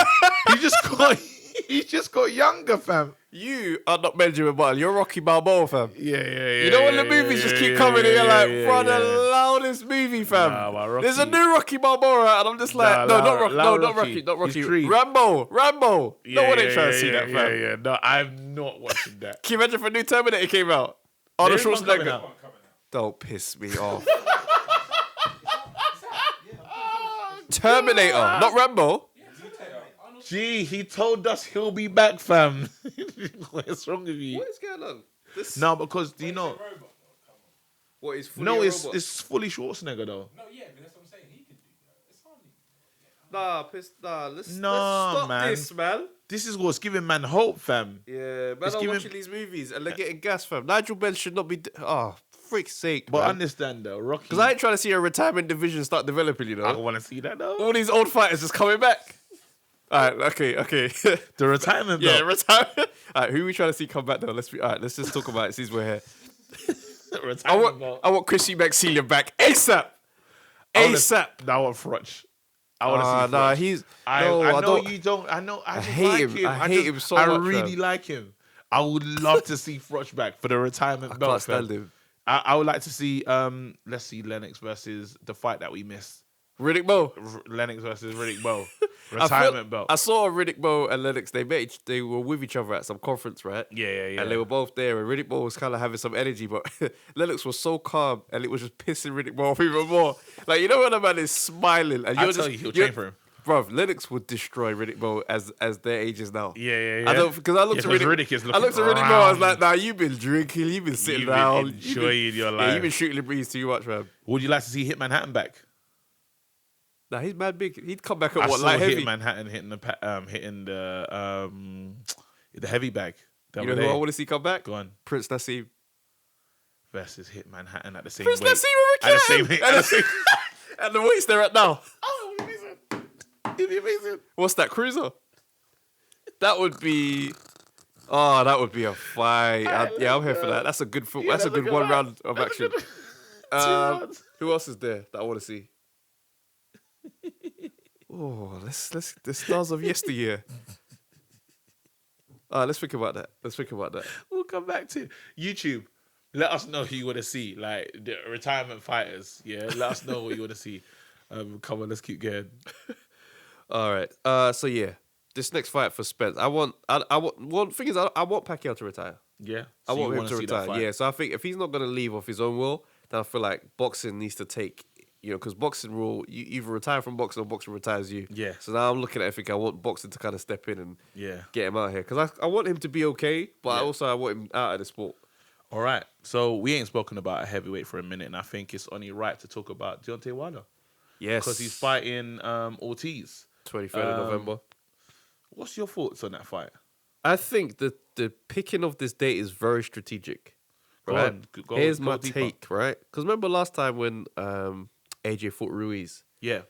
he just got younger, fam. You are not Benjamin Button. You're Rocky Balboa, fam. Yeah. You know when the movies just keep coming and you're like, bro, the loudest movie, fam. Nah, There's a new Rocky Balboa out, and I'm just like, not Rocky. Creed. Rambo. No one ain't trying to see that, fam. Yeah. No, I'm not watching that. Can you imagine if a new Terminator came out? Arnold There is one coming Schwarzenegger. out. Don't piss me off. Terminator, not Rambo. Gee, he told us he'll be back, fam. What's wrong with you? What is going on? No, because do you know? What is fully No, a it's robot? it's fully Schwarzenegger though. No, yeah, but that's what I'm saying. He can do that. It's hardly. Let's Nah, stop man. this, man. This is what's giving man hope, fam. Yeah, man, It's I'm giving- watching these movies and they're getting gas, fam. Nigel Benn should not be. Oh, freak's sake, But man. understand though, Rocky. Because I ain't trying to see a retirement division start developing, you I know. want to see that though. All these old fighters just coming back. All right, okay. The retirement Yeah, belt. retirement. All right, who we trying to see come back though? Let's just talk about it since we're here. Retirement belt. I want Chrissy Maxilla back ASAP. ASAP. I want Froch. I want to see Froch. Nah, he's. I no, know you don't. I know. I hate like him. him. I hate him so I much, really fam. like him. I would love to see Froch back for the retirement I belt. can't stand fam. him. I would like to see. Let's see Lennox versus the fight that we missed. Riddick Bowe. Lennox versus Riddick Bowe. Retirement belt. I saw Riddick Bowe and Lennox. They were with each other at some conference, right? Yeah. And they were both there, and Riddick Bowe was kind of having some energy, but Lennox was so calm, and it was just pissing Riddick Bowe off even more. Like, you know when a man is smiling, and I tell you, he'll train for him. Bruv, Lennox would destroy Riddick Bowe as their ages now. Yeah. I don't, because I looked at Riddick. is I looked at Riddick Bowe. I was like, nah, you've been drinking, you've been sitting You've been down, enjoying your Yeah, life. you've been shooting the breeze too much, man. Would you like to see Hitman Hatton back? Nah, he's mad big. He'd come back at I what, saw light heavy? Hitman Hatton hitting the heavy bag. You know who I want to see come back? Go on. Prince Nassim. Versus Hitman Hatton at the same Prince weight. Nassim At the same weight. At the same. and the weights they're at now. Oh, it'd be amazing. What's that, Cruiser? That would be. Oh, that would be a fight. Yeah, I'm here for that. That's a good. That's a good one round of action. Who else is there that I want to see? Oh, let's the stars of yesteryear. Let's think about that. We'll come back to YouTube. Let us know who you want to see, like the retirement fighters. Yeah, let us know what you want to see. Come on, let's keep going. All right. So yeah, this next fight for Spence, I want. One thing is, I want Pacquiao to retire. Yeah, I so want you him wanna to see that retire. fight. Yeah, so I think if he's not going to leave off his own will, then I feel like boxing needs to take. Because boxing rule, you either retire from boxing or boxing retires you. Yeah. So now I'm looking at it, I think I want boxing to kind of step in and Yeah. get him out here. Because I want him to be okay, but Yeah. I want him out of the sport. All right. So we ain't spoken about a heavyweight for a minute, and I think it's only right to talk about Deontay Wilder Yes. because he's fighting Ortiz. 23rd of November. What's your thoughts on that fight? I think that the picking of this date is very strategic. Go Right? on. Go Here's go my deeper. take, right? Because remember last time when AJ fought Ruiz, Yeah.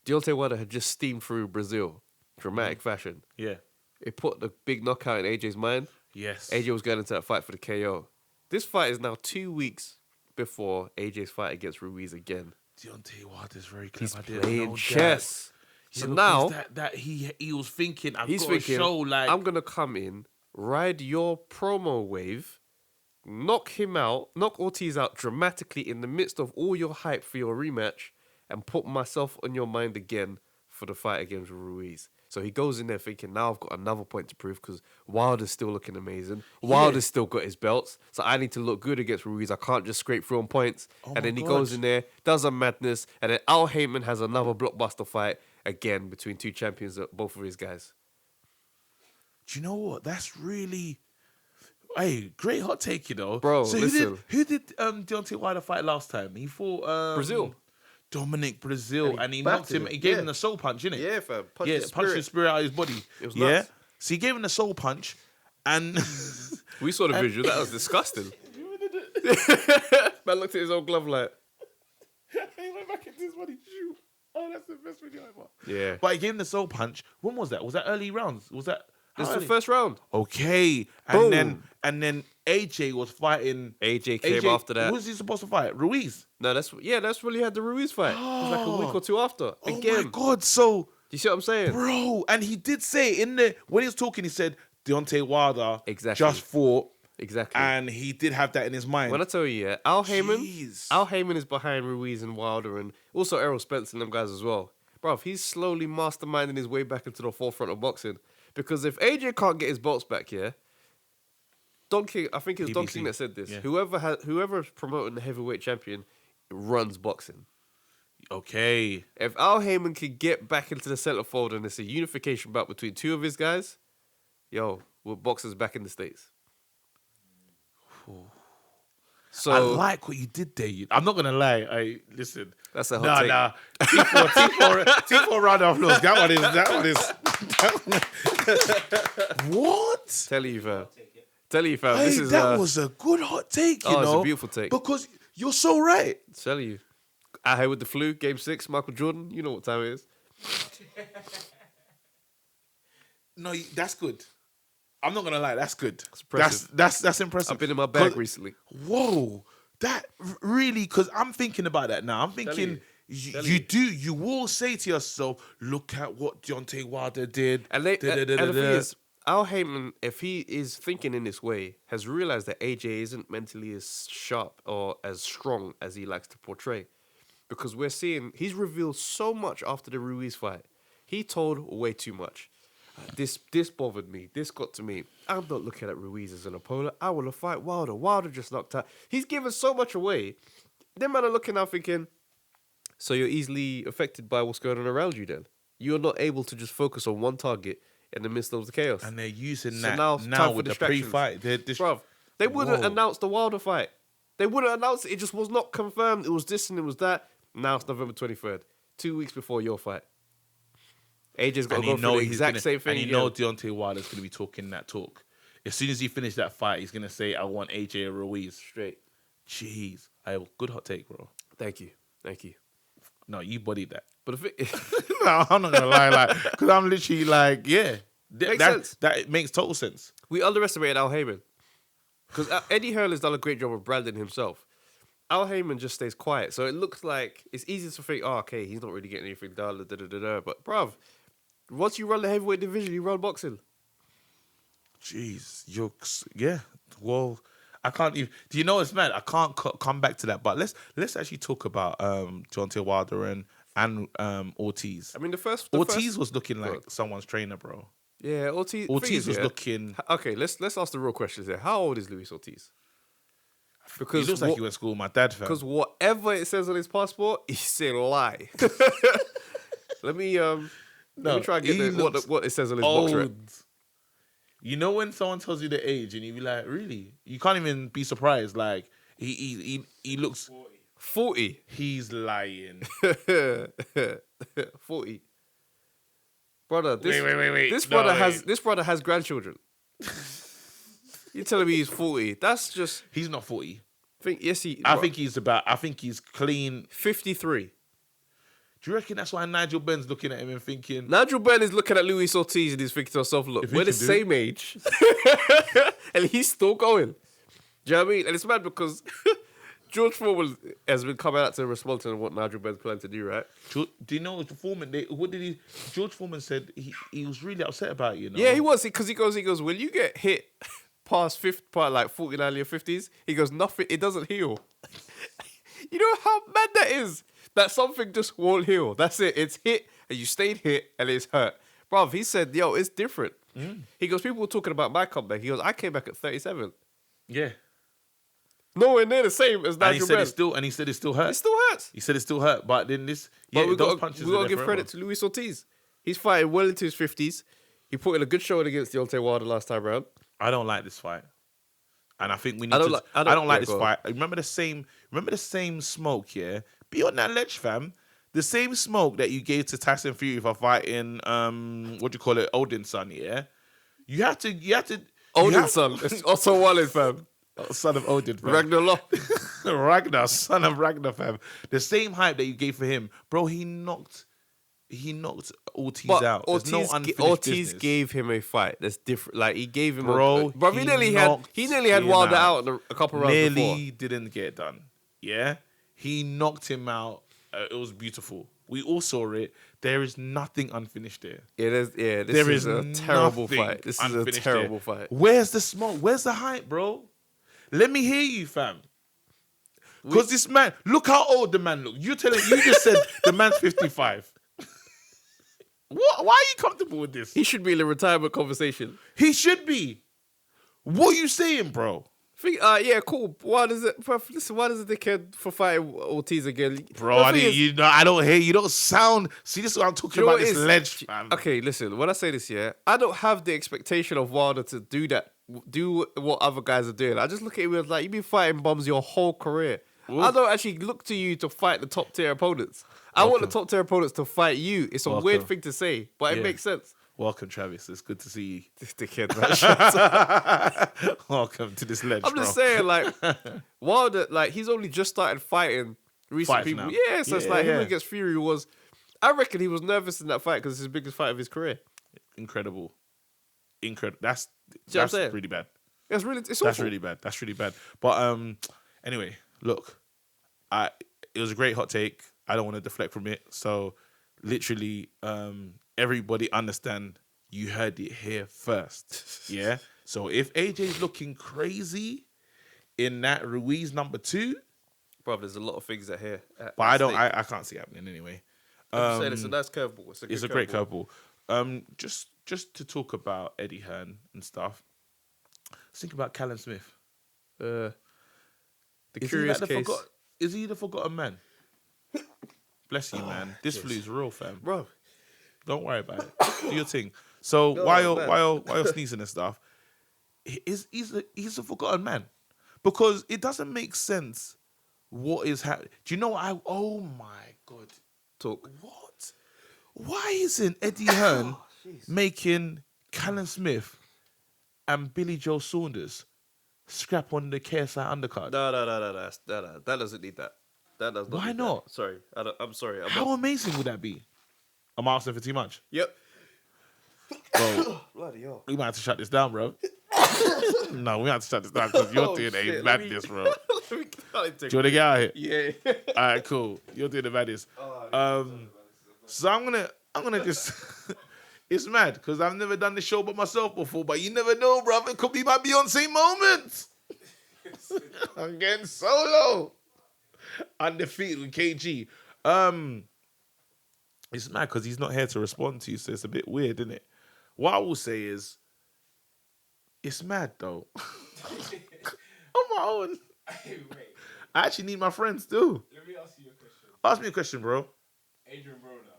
Deontay Wilder had just steamed through Brazil, dramatic fashion. Yeah. It put the big knockout in AJ's mind. Yes. AJ was going into that fight for the KO. This fight is now 2 weeks before AJ's fight against Ruiz again. Deontay Wilder's very He's clever. I didn't playing know that. chess. So Yeah, now because that he was thinking, I've he's got thinking, to show like I'm gonna come in, ride your promo wave, knock him out, knock Ortiz out dramatically in the midst of all your hype for your rematch, and put myself on your mind again for the fight against Ruiz. So he goes in there thinking, now I've got another point to prove because Wilder's still looking amazing. Wilder's still got his belts. So I need to look good against Ruiz. I can't just scrape through on points. And then he goes in there, does a madness. And then Al Heyman has another blockbuster fight again between two champions, both of his guys. Do you know what? That's really... Hey, great hot take, you know. Bro, so listen. Who did Deontay Wilder fight last time? He fought... Brazil. Dominic Brazil, and he knocked him. He gave him the soul punch, innit? Yeah, fam. Punched the spirit out of his body. It was nuts. So he gave him the soul punch, and we saw the visual. That was disgusting. Man looked at his own glove like. He went back into his body. Shoot. Oh, that's the best video ever. Yeah. But he gave him the soul punch. When was that? Was that early rounds? Was that? This is the first round. Okay, and then AJ was fighting. AJ came after that. Who was he supposed to fight? Ruiz. No, that's when he had the Ruiz fight. It was like a week or two after. Again. Oh my God! So Do you see what I'm saying? bro, and he did say when he was talking, he said Deontay Wilder Exactly. just fought. Exactly. And he did have that in his mind. When I tell you, yeah, Al Heyman Jeez. is behind Ruiz and Wilder and also Errol, Spence and them guys as well. Bruv, he's slowly masterminding his way back into the forefront of boxing. Because if AJ can't get his belts back, yeah, Don King, I think it's Don King that said this. Yeah. Whoever is promoting the heavyweight champion runs boxing. Okay. If Al Heyman can get back into the centerfold and it's a unification bout between two of his guys, we're boxers back in the States. So I like what you did there. I'm not gonna lie. Listen. That's a hot take. Nah. T4 round of applause. That one is. What? Tell you, fam. Hey, This is that was a good hot take. You know, it's a beautiful take. Because you're so right. Tell you. Out here with the flu, Game 6, Michael Jordan. You know what time it is. No, that's good. I'm not gonna lie. That's good. Impressive. That's impressive. I've been in my bag recently. Whoa, that really, because I'm thinking about that now. I'm thinking you will say to yourself, look at what Deontay Wilder did. And the thing is, Al Heyman, if he is thinking in this way, has realized that AJ isn't mentally as sharp or as strong as he likes to portray. Because we're seeing, he's revealed so much after the Ruiz fight. He told way too much. This bothered me. This got to me. I'm not looking at Ruiz as an opponent. I want to fight Wilder. Wilder just knocked out. He's given so much away. Them man are looking out thinking, so you're easily affected by what's going on around you then. You're not able to just focus on one target in the midst of the chaos. And they're using So that now with the distractions. pre-fight. Bruv, they wouldn't announce the Wilder fight. They wouldn't announce it. It just was not confirmed. It was this and it was that. Now it's November 23rd. 2 weeks before your fight. AJ's got to go through the exact same thing. And you know Deontay Wilder's going to be talking that talk. As soon as he finishes that fight, he's going to say, I want AJ or Ruiz. Straight. Jeez. Good hot take, bro. Thank you. No, you bodied that. But if it... No, I'm not going to lie. Because I'm literally like, yeah. Makes sense. That makes total sense. We underestimated Al Heyman. Because Eddie Hurley's done a great job of branding himself. Al Heyman just stays quiet. So it looks like it's easy to think, okay, he's not really getting anything done. But, bruv, once you run the heavyweight division, you run boxing. Jeez. Yeah. Well, I can't even... Do you know what's mad? I can't come back to that. But let's actually talk about Deontay Wilder and Ortiz. I mean, Ortiz was looking like someone's trainer, bro. Yeah, Ortiz was looking... Okay, let's ask the real questions here. How old is Luis Ortiz? Because he looks like he went to school with my dad, fam. Because whatever it says on his passport, it's a lie. Let me try and get what it says on his box rep. You know when someone tells you the age and you be like, really? You can't even be surprised. Like he looks 40. He's lying. 40. Brother, wait. This brother has grandchildren. You're telling me he's 40? That's just... He's not 40. I think he's clean 53. Do you reckon that's why Nigel Benn's looking at him and thinking... Nigel Benn is looking at Luis Ortiz and he's thinking to himself, look, we're the same age. And he's still going. Do you know what I mean? And it's mad because George Foreman has been coming out to respond to what Nigel Benn's planning to do, right? Do you know the Foreman? George Foreman said he was really upset about it, you know? Yeah, he was. Because he goes, will you get hit past 49 in your 50s? He goes, nothing, it doesn't heal. You know how mad that is? That something just won't heal. That's it. It's hit and you stayed hit and it's hurt. Bruv, he said, yo, it's different. He goes, people were talking about my comeback. He goes, I came back at 37. Yeah. Nowhere near the same as Nigel And he said Benn. it still hurt. It still hurts. He said it still hurt, but then this, But we those got punches to are give there credit forever. to Luis Ortiz. He's fighting well into his 50s. He put in a good showing against Deontay Wilder last time round. I don't like this fight, and I think we need I don't like this go on. fight. Remember the same smoke, yeah. Be on that ledge, fam. The same smoke that you gave to Tyson Fury for fighting, what do you call it, Odin's son, yeah. You have to. Odin's son. It's also Wallen, fam. Son of Odin, fam. Ragnar Ragnar, son of Ragnar, fam. The same hype that you gave for him, bro. He knocked Ortiz out. There's no unfinished Ortiz business. gave him a fight that's different. Like he gave him Bro, he nearly had Wilder out in a couple rounds before. Nearly didn't get it done. Yeah, he knocked him out. It was beautiful. We all saw it. There is nothing unfinished there. It is. Yeah, There is a terrible nothing fight. This is a unfinished terrible there. fight. Where's the smoke? Where's the hype, bro? Let me hear you, fam. Because this man, look how old the man looks. You just said the man's 55. What? Why are you comfortable with this? He should be in a retirement conversation. He should be. What are you saying, bro? Yeah, cool. Why does it? Listen, why does the dickhead for fighting Ortiz again, Bro, I don't hear you. Don't sound. See, this is what I'm talking about. This ledge, man. Okay, listen. When I say this, yeah, I don't have the expectation of Wilder to do what other guys are doing. I just look at him as like, you've been fighting bums your whole career. Ooh. I don't actually look to you to fight the top tier opponents. I want the top tier opponents to fight you. It's a weird thing to say, but it makes sense. Welcome, Travis. It's good to see you. This dickhead, man. Welcome to this ledge, I'm just saying, like, Wilder, like, he's only just started fighting recent Fights people. now. Yeah, so it's like him against Fury was. I reckon he was nervous in that fight because it's his biggest fight of his career. Incredible. That's saying? really bad. It's awful. That's really bad. But anyway, look, it was a great hot take. I don't want to deflect from it. So literally, everybody understand you heard it here first. Yeah. So if AJ's looking crazy in that Ruiz number 2, Bro, there's a lot of things that here. but I can't see it happening anyway. I'm saying it's a nice curveball. It's a great curveball. Just to talk about Eddie Hearn and stuff. Let's think about Callum Smith. The curious case. Is he the forgotten man? Bless you, man. This flu's real, fam. Bro. Don't worry about it. Do your thing. So while you're sneezing and stuff, he's a forgotten man because it doesn't make sense. What is happening? Do you know what? Oh my god! Talk. What? Why isn't Eddie Hearn making Callum Smith and Billy Joe Saunders scrap on the KSI undercard? No. That doesn't need that. That does not. Why need not? That. Sorry. I'm sorry. How amazing would that be? I'm asking for too much. Yep. Bro, Bloody hell. we might have to shut this down, bro. No, we have to shut this down because you're doing a madness, bro. Do you want to get out of here? Yeah. All right, cool. You're doing the madness. So I'm gonna just. It's mad because I've never done this show by myself before, but you never know, bro. It could be my Beyonce moment. I'm getting solo. Undefeated with KG. It's mad because he's not here to respond to you, so it's a bit weird, isn't it? What I will say is, it's mad though. On my own. Hey, wait. I actually need my friends too. Let me ask you a question. Ask me a question, bro. Adrian Broner.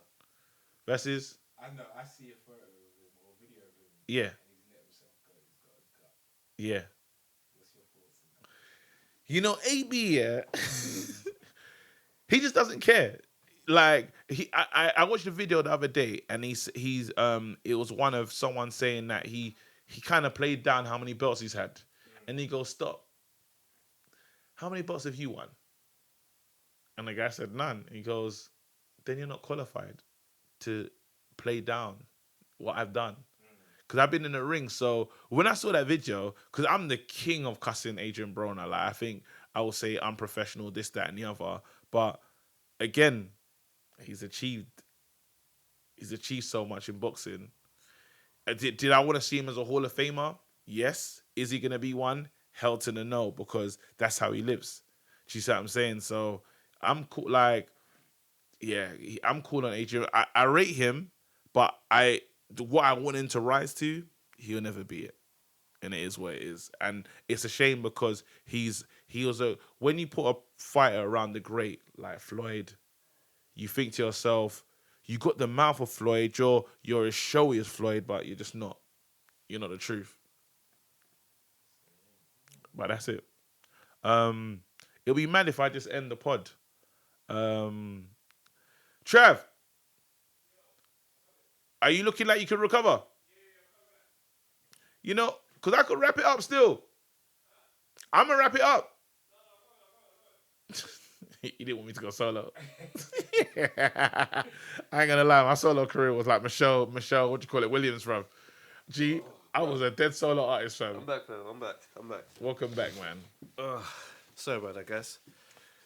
Versus? I know. I see a photo of him or video of him. Yeah. And he's let himself go. He's got a gut. Yeah. What's your thoughts on that? You know, AB, yeah, he just doesn't care. Like I watched a video the other day, and he's it was one of someone saying that he kind of played down how many belts he's had, and he goes, "Stop. How many belts have you won?" And the guy said, "None." He goes, "Then you're not qualified to play down what I've done." Because I've been in the ring. So when I saw that video, because I'm the king of cussing Adrian Broner, like I think I will say unprofessional, this, that, and the other. But again, he's achieved so much in boxing. Did I want to see him as a Hall of Famer? Yes. Is he going to be one? Hell to the no, because that's how he lives. Do you see what I'm saying? So I'm cool. Like, yeah, I'm cool on Adrian. I rate him, but I what I want him to rise to, he'll never be it. And it is what it is. And it's a shame because when you put a fighter around the great like Floyd, you think to yourself, you got the mouth of Floyd, you're as showy as Floyd, but you're just not. You're not the truth. But that's it. It'll be mad if I just end the pod. Trav, are you looking like you can recover? You know, because I could wrap it up still. I'm going to wrap it up. You didn't want me to go solo. I ain't going to lie. My solo career was like Michelle, what do you call it, Williams, fam. G, I was a dead solo artist, fam. I'm back, man. I'm back. Welcome back, man. Sorry about that, guys.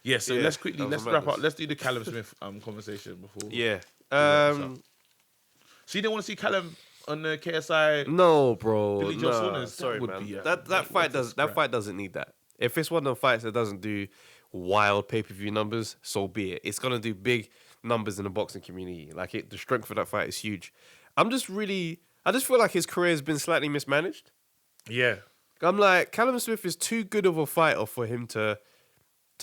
Yeah, so let's wrap up. Let's do the Callum Smith conversation before. Yeah. So you didn't want to see Callum on the KSI? No, bro. Billy Joe Saunders? Sorry, man. That fight doesn't need that. If it's one of the fights that doesn't do wild pay-per-view numbers, so be it. It's gonna do big numbers in the boxing community. Like the strength of that fight is huge. I just feel like his career has been slightly mismanaged. Yeah. I'm like, Callum Smith is too good of a fighter for him to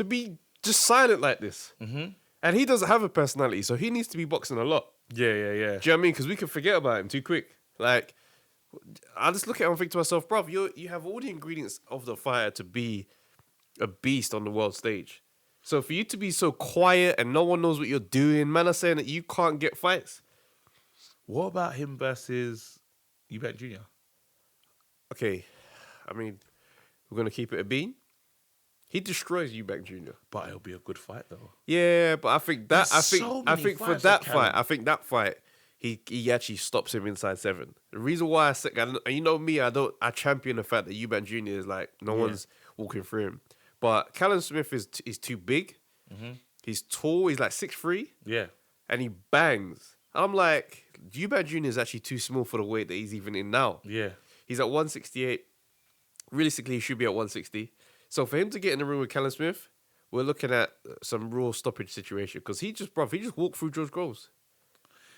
be just silent like this. Mm-hmm. And he doesn't have a personality, so he needs to be boxing a lot. Yeah. Do you know what I mean? Because we can forget about him too quick. Like, I just look at him and think to myself, bruv, you have all the ingredients of the fighter to be a beast on the world stage. So for you to be so quiet and no one knows what you're doing, man are saying that you can't get fights. What about him versus Eubank Jr.? Okay, I mean, we're going to keep it a bean. He destroys Eubank Jr. But it'll be a good fight, though. Yeah, but I think that fight, he actually stops him inside 7. The reason why I said, and you know me, I champion the fact that Eubank Jr. is like no one's walking through him. But Callum Smith is too big. Mm-hmm. He's tall. He's like 6'3". Yeah, and he bangs. I'm like, Eubank Jr. is actually too small for the weight that he's even in now. Yeah, he's at 168. Realistically, he should be at 160. So for him to get in the room with Callum Smith, we're looking at some real stoppage situation because he just walked through George Groves.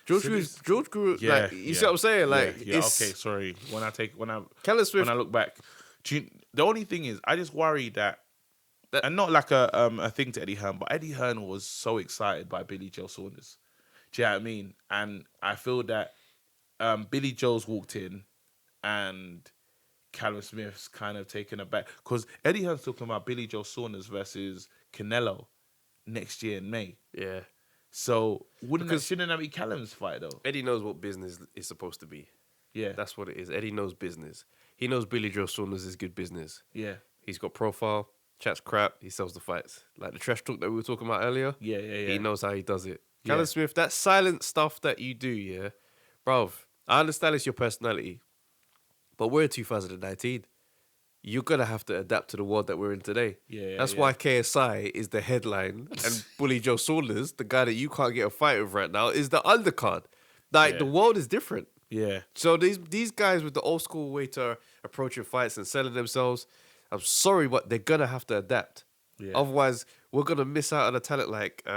You see what I'm saying? Like, okay, sorry. Callum Smith, when I look back, the only thing is, I just worry that and not like a thing to Eddie Hearn, but Eddie Hearn was so excited by Billy Joe Saunders. Do you know what I mean? And I feel that Billy Joe's walked in and Callum Smith's kind of taken aback because Eddie Hearn's talking about Billy Joe Saunders versus Canelo next year in May. Yeah. So shouldn't that be Callum's fight though? Eddie knows what business is supposed to be. Yeah. That's what it is. Eddie knows business. He knows Billy Joe Saunders is good business. Yeah. He's got profile, chats crap, he sells the fights. Like the trash talk that we were talking about earlier. Yeah. He knows how he does it. Callum Smith, that silent stuff that you do, bruv, I understand it's your personality, but we're in 2019. You're going to have to adapt to the world that we're in today. That's why KSI is the headline and Bully Joe Saunders, the guy that you can't get a fight with right now, is the undercard. Like, the world is different. Yeah. So these guys with the old school way to approaching fights and selling themselves, I'm sorry, but they're going to have to adapt. Yeah. Otherwise, we're going to miss out on a talent like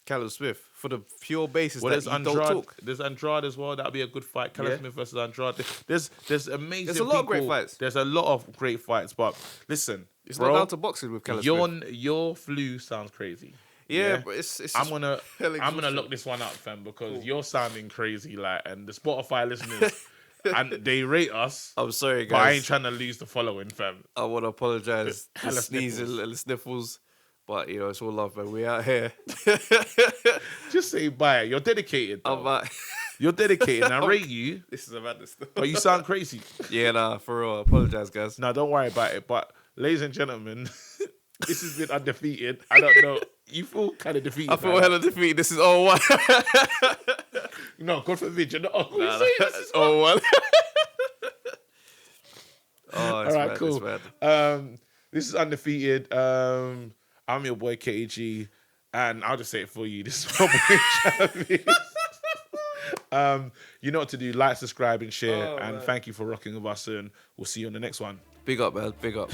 Callum Smith for the pure basis that you don't talk. There's Andrade as well. That'll be a good fight. Callum Smith versus Andrade. There's amazing. There's a lot of great fights. There's a lot of great fights. But listen, it's not down to boxing with Callum Smith. Your flu sounds crazy. Yeah, but it's I'm gonna look this one up, fam, because you're sounding crazy. Like, and the Spotify listeners. And they rate us. I'm sorry, guys. But I ain't trying to lose the following, fam. I want to apologize. The sneezes and the sniffles. But, it's all love, man. We out here. Just say bye. You're dedicated, though. You're dedicated. And I rate you. This is a madness. But you sound crazy. Yeah, nah, for real. I apologize, guys. No, don't worry about it. But, ladies and gentlemen, this has been Undefeated. I don't know. You feel kind of defeated. I feel hella defeated. This is 0-1. No, God forbid. You're not. This is 0-1. All right, cool. This is Undefeated. I'm your boy KG, and I'll just say it for you. This is my boy Travis. You know what to do. Like, subscribe, and share. And thank you for rocking with us, and we'll see you on the next one. Big up, man. Big up.